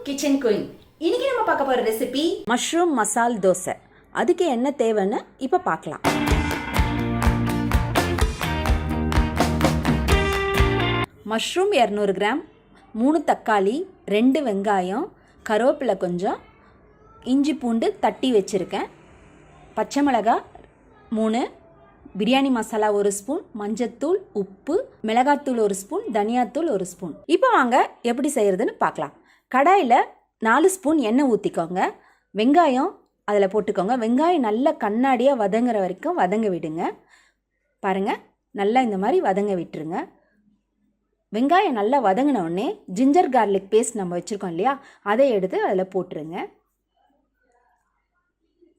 Kitchen queen. இன்னைக்கு நம்ம பார்க்க போற ரெசிபி மஷ்ரூம் மசால் தோசை. அதுக்கு என்ன தேவைன்னு இப்போ பார்க்கலாம். மஷ்ரூம் 200 கிராம், 3 தக்காளி, 2 வெங்காயம், கருவேப்பிலை கொஞ்சம், இஞ்சி பூண்டு தட்டி வச்சுருக்கேன், பச்சை மிளகாய் 3, பிரியாணி மசாலா 1 ஸ்பூன், மஞ்சத்தூள், உப்பு, மிளகாத்தூள் 1 ஸ்பூன், தனியாத்தூள் 1 ஸ்பூன். இப்போ வாங்க எப்படி செய்கிறதுன்னு பார்க்கலாம். கடாயில் 4 ஸ்பூன் எண்ணெய் ஊற்றிக்கோங்க. வெங்காயம் அதில் போட்டுக்கோங்க. வெங்காயம் நல்லா கண்ணாடியாக வதங்குற வரைக்கும் வதங்க விடுங்க. பாருங்கள், நல்லா இந்த மாதிரி வதங்க விட்டுருங்க. வெங்காயம் நல்லா வதங்கின உடனே ஜிஞ்சர் கார்லிக் பேஸ்ட் நம்ம வச்சுருக்கோம் இல்லையா, அதை எடுத்து அதில் போட்டுருங்க.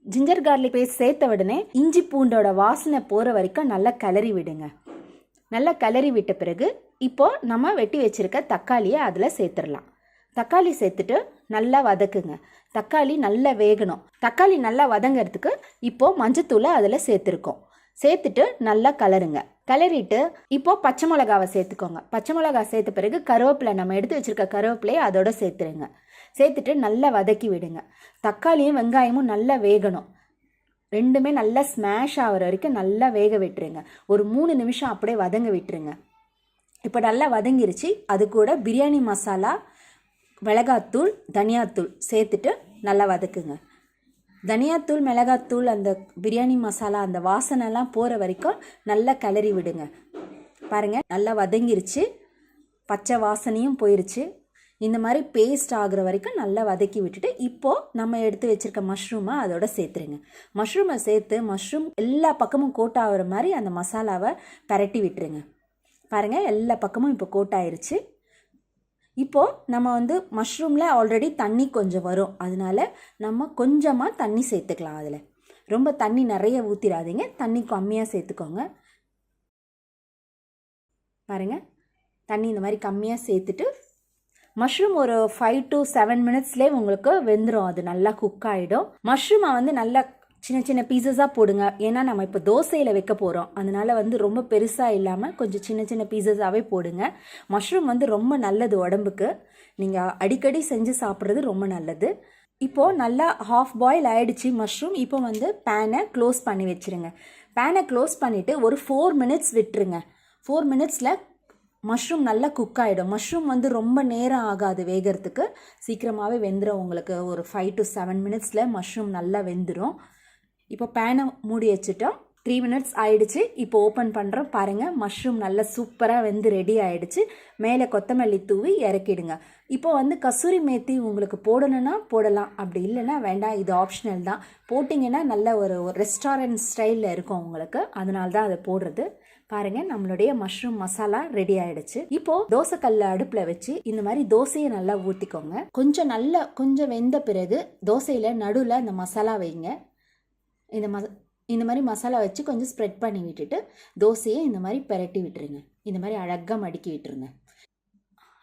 ஜிஞ்சர் கார்லிக் பேஸ்ட் சேர்த்த உடனே இஞ்சி பூண்டோட வாசனை போகிற வரைக்கும் நல்லா கிளறி விடுங்க. நல்லா கிளறி விட்ட பிறகு இப்போது நம்ம வெட்டி வச்சுருக்க தக்காளியை அதில் சேர்த்துடலாம். தக்காளி சேர்த்துட்டு நல்லா வதக்குங்க. தக்காளி நல்லா வேகணும். தக்காளி நல்லா வதங்கிறதுக்கு இப்போது மஞ்சத்தூளை அதில் சேர்த்துருக்கோம். சேர்த்துட்டு நல்லா கலருங்க. கிளறிட்டு இப்போது பச்சை மிளகாவை சேர்த்துக்கோங்க. பச்சை மிளகா சேர்த்த பிறகு கருவேப்பிலை, நம்ம எடுத்து வச்சுருக்க கருவேப்பிலையை அதோட சேர்த்துருங்க. சேர்த்துட்டு நல்லா வதக்கி விடுங்க. தக்காளியும் வெங்காயமும் நல்லா வேகணும். ரெண்டுமே நல்லா ஸ்மாஷ் ஆகிற வரைக்கும் நல்லா வேக விட்டுருங்க. ஒரு 3 நிமிஷம் அப்படியே வதங்க விட்டுருங்க. இப்போ நல்லா வதங்கிருச்சு. அது கூட பிரியாணி மசாலா, மிளகாத்தூள், தனியாத்தூள் சேர்த்துட்டு நல்லா வதக்குங்க. தனியாத்தூள், மிளகாத்தூள், அந்த பிரியாணி மசாலா அந்த வாசனைலாம் போகிற வரைக்கும் நல்லா கிளறி விடுங்க. பாருங்கள், நல்லா வதங்கிருச்சு. பச்சை வாசனையும் போயிருச்சு. இந்த மாதிரி பேஸ்ட் ஆகுற வரைக்கும் நல்லா வதக்கி விட்டுட்டு இப்போது நம்ம எடுத்து வச்சுருக்க மஷ்ரூமை அதோட சேர்த்துருங்க. மஷ்ரூமை சேர்த்து மஷ்ரூம் எல்லா பக்கமும் கோட் ஆகிற மாதிரி அந்த மசாலாவை பரட்டி விட்டுருங்க. பாருங்கள், எல்லா பக்கமும் இப்போ கோட் ஆயிருச்சு. இப்போது நம்ம மஷ்ரூமில் ஆல்ரெடி தண்ணி கொஞ்சம் வரும், அதனால நம்ம கொஞ்சமாக தண்ணி சேர்த்துக்கலாம். அதில் ரொம்ப தண்ணி நிறைய ஊற்றிடாதீங்க, தண்ணி கம்மியாக சேர்த்துக்கோங்க. பாருங்கள், தண்ணி இந்த மாதிரி கம்மியாக சேர்த்துட்டு மஷ்ரூம் ஒரு 5 to 7 மினிட்ஸ்லேயே உங்களுக்கு வெந்துடும். அது நல்லா குக் ஆகிடும். மஷ்ரூமை நல்லா சின்ன சின்ன பீசஸாக போடுங்க. ஏன்னா நம்ம இப்போ தோசையில் வைக்க போகிறோம், அதனால் ரொம்ப பெருசாக இல்லாமல் கொஞ்சம் சின்ன சின்ன பீசஸாகவே போடுங்க. மஷ்ரூம் ரொம்ப நல்லது உடம்புக்கு. நீங்கள் அடிக்கடி செஞ்சு சாப்பிட்றது ரொம்ப நல்லது. இப்போது நல்லா ஹாஃப் பாயில் ஆகிடுச்சு மஷ்ரூம். இப்போ பேனை க்ளோஸ் பண்ணி வச்சுருங்க. பேனை க்ளோஸ் பண்ணிவிட்டு ஒரு 4 மினிட்ஸ் விட்டுருங்க. 4 மினிட்ஸில் மஷ்ரூம் நல்லா குக் ஆகிடும். மஷ்ரூம் ரொம்ப நேரம் ஆகாது வேகிறதுக்கு, சீக்கிரமாகவே வெந்துடும். உங்களுக்கு ஒரு 5 to 7 மினிட்ஸில் மஷ்ரூம் நல்லா வெந்துடும். இப்போ பேனை மூடி வச்சுட்டோம். 3 மினிட்ஸ் ஆயிடுச்சு. இப்போ ஓப்பன் பண்ணுறோம். பாருங்கள், மஷ்ரூம் நல்லா சூப்பராக வெந்து ரெடி ஆகிடுச்சு. மேலே கொத்தமல்லி தூவி இறக்கிடுங்க. இப்போ கசூரி மேத்தி உங்களுக்கு போடணுன்னா போடலாம், அப்படி இல்லைன்னா வேண்டாம், இது ஆப்ஷனல் தான். போட்டிங்கன்னா நல்ல ஒரு ரெஸ்டாரண்ட் ஸ்டைலில் இருக்கும் உங்களுக்கு, அதனால தான் அதை போடுறது. பாருங்கள், நம்மளுடைய மஷ்ரூம் மசாலா ரெடி ஆகிடுச்சு. இப்போது தோசைக்கல்ல அடுப்பில் வச்சு இந்த மாதிரி தோசையை நல்லா ஊற்றிக்கோங்க. கொஞ்சம் வெந்த பிறகு தோசையில் நடுவில் அந்த மசாலா வைங்க. இந்த மாதிரி மசாலா வச்சு கொஞ்சம் ஸ்ப்ரெட் பண்ணி விட்டுட்டு தோசையை இந்த மாதிரி பெரட்டி விட்டுருங்க. இந்த மாதிரி அழகாக மடிக்கி விட்டுருங்க.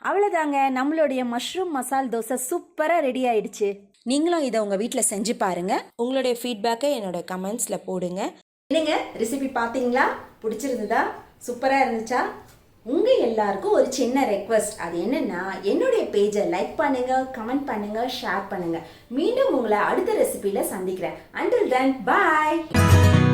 அவ்வளோதாங்க, நம்மளுடைய மஷ்ரூம் மசால் தோசை சூப்பராக ரெடி ஆயிடுச்சு. நீங்களும் இதை உங்கள் வீட்டில் செஞ்சு பாருங்கள். உங்களுடைய ஃபீட்பேக்கை என்னோட கமெண்ட்ஸில் போடுங்க. என்னங்க, ரெசிபி பார்த்தீங்களா? பிடிச்சிருந்ததா? சூப்பராக இருந்துச்சா? உங்கள் எல்லாருக்கும் ஒரு சின்ன ரெக்வஸ்ட். அது என்னென்னா, என்னுடைய பேஜை லைக் பண்ணுங்கள், கமெண்ட் பண்ணுங்கள், ஷேர் பண்ணுங்கள். மீண்டும் உங்களை அடுத்த ரெசிபியில் சந்திக்கிறேன். Until then, bye.